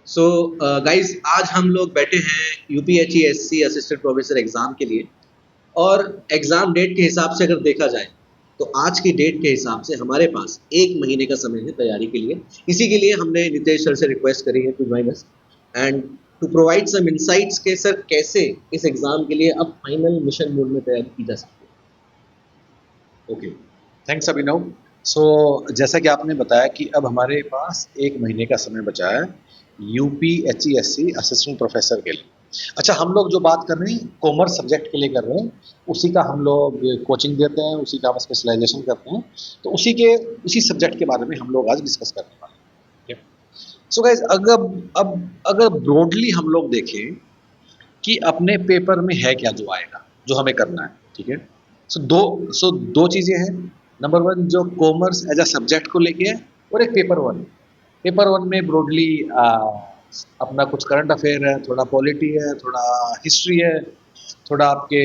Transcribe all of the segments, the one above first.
So guys, आज हम लोग बैठे हैं यूपीएचईएससी असिस्टेंट प्रोफेसर एग्ज़ाम के लिए। और एग्ज़ाम डेट के हिसाब से अगर देखा जाए तो आज की डेट के हिसाब से हमारे पास 1 महीने का समय है तैयारी के लिए। इसी के लिए हमने नितेश सर से रिक्वेस्ट करी है to join us and to provide some insights के सर कैसे इस एग्ज़ाम के लिए अब फाइनल मिशन मोड में तैयारी की जा सकती है। ओके, थैंक्स अभिनव। सो जैसा कि आपने बताया कि अब हमारे पास 1 महीने का समय बचा है यूपीएचईएससी असिस्टेंट प्रोफेसर के लिए। अच्छा, हम लोग जो बात कर रहे हैं कॉमर्स सब्जेक्ट के लिए कर रहे हैं, उसी का हम लोग कोचिंग देते हैं, उसी का हम स्पेशलाइजेशन करते हैं। तो उसी सब्जेक्ट के बारे में हम लोग आज डिस्कस करने वाले हैं। सो गाइज, अगर ब्रॉडली हम लोग देखें कि अपने पेपर में है क्या जो आएगा, जो हमें करना है, ठीक है। सो दो चीज़ें हैं। नंबर वन, जो कॉमर्स एज अ सब्जेक्ट को लेके है, और एक पेपर वन में ब्रॉडली अपना कुछ करंट अफेयर है, थोड़ा पॉलिटी है, थोड़ा हिस्ट्री है, थोड़ा आपके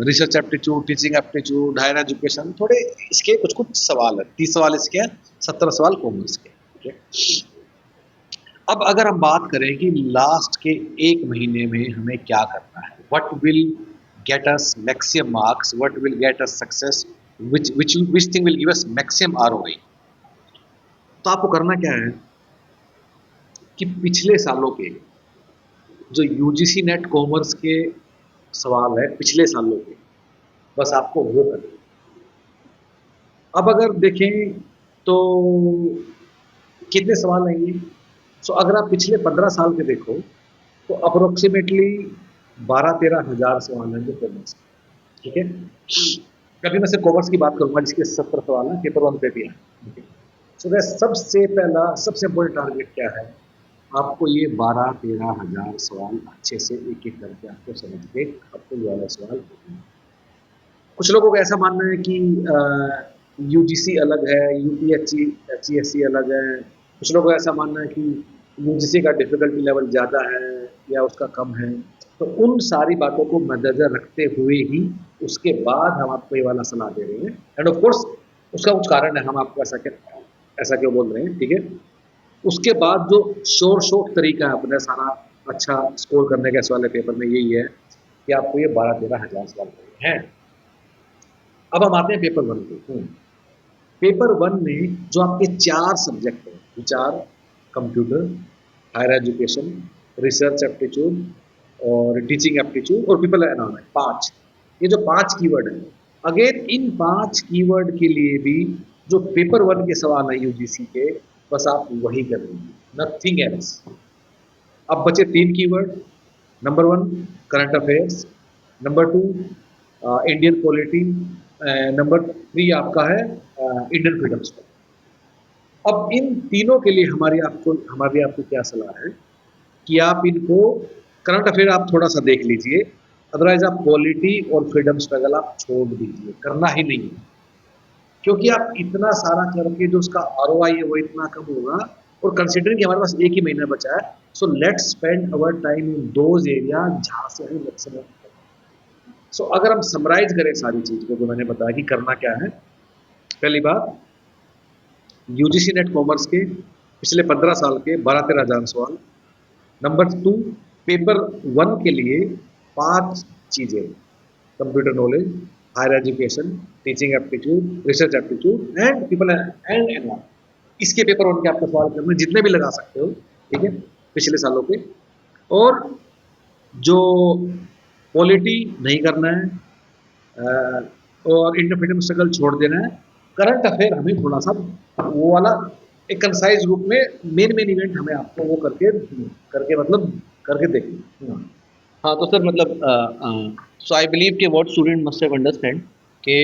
research aptitude, teaching aptitude, higher education, थोड़े इसके कुछ कुछ सवाल है। 30 सवाल इसके हैं, 17 सवाल कॉमर्स के, ठीक है। अब अगर हम बात करें कि लास्ट के 1 महीने में हमें क्या करना है, what will get us maximum marks, what will get us success, which thing will give us maximum ROI. तो आपको करना क्या है कि पिछले सालों के जो यूजीसी नेट कॉमर्स के सवाल है, पिछले सालों के, बस आपको वो करना है। अब अगर देखें तो कितने सवाल आएंगे। सो अगर आप पिछले 15 साल के देखो तो अप्रोक्सीमेटली 12-13 हज़ार सवाल हैं जो कॉमर्स के, ठीक है। कभी मैं सिर्फ कॉमर्स की बात करूंगा जिसके 70 सवाल हैं, पेपर वन पे भी हैं। सो सबसे पहला सबसे बड़ा टारगेट क्या है, आपको ये 12-13 हज़ार सवाल अच्छे से एक एक करके आपको समझ के आपको ये वाला सवाल करना है। कुछ लोगों का ऐसा मानना है कि यूजीसी अलग है, यूपीएचईएससी अलग है। कुछ लोगों का ऐसा मानना है कि यूजीसी का डिफिकल्टी लेवल ज़्यादा है या उसका कम है। तो उन सारी बातों को मद्देनजर रखते हुए ही उसके बाद हम आपको ये वाला सलाह दे रहे हैं। एंड ऑफ कोर्स उसका कुछ कारण है, हम आपको ऐसा क्यों बोल रहे हैं, ठीक है। उसके बाद जो शोर तरीका है अपना सारा अच्छा स्कोर करने का इस वाले पेपर में यही है कि आपको ये 12-13 हज़ार सवाल करने हैं। अब हम आते हैं पेपर वन पे। पेपर वन में जो आपके 4 सब्जेक्ट हैं, विचार, computer, higher education, research aptitude और टीचिंग एप्टीट्यूड और पीपल एनवायरनमेंट, 5, ये जो 5 कीवर्ड हैं, अगेन इन 5 कीवर्ड के लिए भी जो पेपर वन के सवाल हैं यूजीसी के, बस आप वही करेंगे, नथिंग एल्स। अब बचे 3 keyword. Number 1 current affairs, number 2 Indian polity, number 3 आपका है इंडियन फ्रीडम स्ट्रगल। अब इन तीनों के लिए हमारी आपको क्या सलाह है कि आप इनको, करंट अफेयर आप थोड़ा सा देख लीजिए, अदरवाइज आप पॉलिटी और फ्रीडम स्ट्रगल आप छोड़ दीजिए, करना ही नहीं है। क्योंकि आप इतना सारा करके जो उसका आरओआई है वो इतना कम होगा। और कंसिडरिंग कि हमारे पास 1 ही महीना बचा है, so let's spend our time in those area जहाँ से हमें मैक्सिमम। सो अगर हम समराइज करें सारी चीज को जो मैंने बताया कि करना क्या है, पहली बात यूजीसी नेट कॉमर्स के पिछले 15 साल के 12-13 हज़ार सवाल। नंबर 2 पेपर वन के लिए 5 चीजें, computer knowledge, higher education, teaching aptitude, research aptitude and people and environment. इसके पेपर वन के आपको सवाल करने जितने भी लगा सकते हो, ठीक है, पिछले सालों के। और जो पॉलिटी नहीं करना है और इंडियन फ्रीडम स्ट्रगल छोड़ देना है। करंट अफेयर हमें थोड़ा सा वो वाला एक कंसाइज रूप में मेन इवेंट हमें आपको वो करके मतलब करके देखना। हाँ, तो सर मतलब सो आई बिलीव कि what student must have understand कि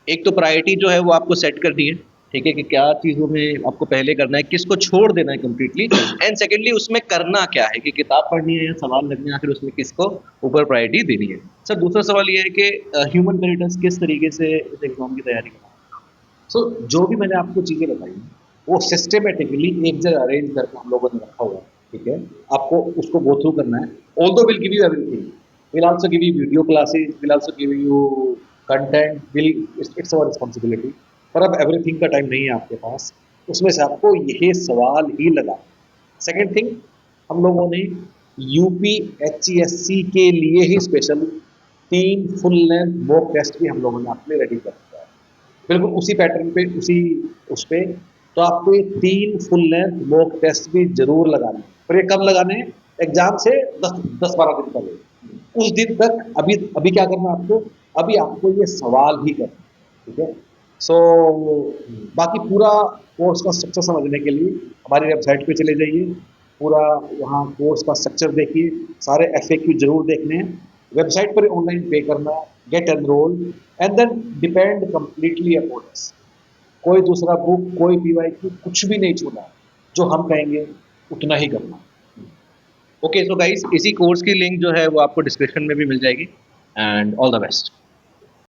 एक तो प्रायोरिटी जो है वो आपको सेट करनी है, ठीक है, कि क्या चीज़ों में आपको पहले करना है, किसको छोड़ देना है कम्प्लीटली, एंड सेकेंडली उसमें करना क्या है, कि किताब पढ़नी है या सवाल लगने हैं, आखिर उसमें किसको ऊपर प्रायोरिटी देनी है। सर दूसरा सवाल ये है कि ह्यूमन क्रेडिटर्स किस तरीके से इस एग्ज़ाम की तैयारी करना है। सो जो भी मैंने आपको चीजें बताई वो सिस्टमेटिकली एक जगह अरेंज करके हम लोगों ने रखा हुआ है, ठीक है। आपको उसको गो थ्रू करना है। Although will give you everything, will also give you video classes, will also give you content, will, it's our responsibility. पर अब एवरीथिंग का टाइम नहीं है आपके पास। उसमें से आपको यही सवाल ही लगा। सेकंड थिंग, हम लोगों ने यूपीएचसीएससी के लिए ही special 3 full length mock test भी हम लोगों ने आपके लिए रेडी कर दिया है, बिल्कुल उसी पैटर्न पे, उसी उस पे। तो आपको ये 3 फुल लेंथ मॉक टेस्ट भी जरूर लगाने हैं। और ये कब लगाने हैं? एग्जाम से 10-12 दिन पहले। उस दिन तक अभी अभी क्या करना है आपको? अभी आपको ये सवाल ही करना है, ठीक है। सो बाकी पूरा कोर्स का स्ट्रक्चर समझने के लिए हमारी वेबसाइट पे चले जाइए, पूरा वहाँ कोर्स का स्ट्रक्चर देखिए, सारे एफएक्यू जरूर देखने हैं, वेबसाइट पर ऑनलाइन पे करना, get enrol and then depend completely upon us. कोई दूसरा बुक, कोई पीवाईक्यू कुछ भी नहीं छूना, जो हम कहेंगे उतना ही करना। ओके, सो गाइस, इसी कोर्स की लिंक जो है वो आपको डिस्क्रिप्शन में भी मिल जाएगी, एंड ऑल द बेस्ट।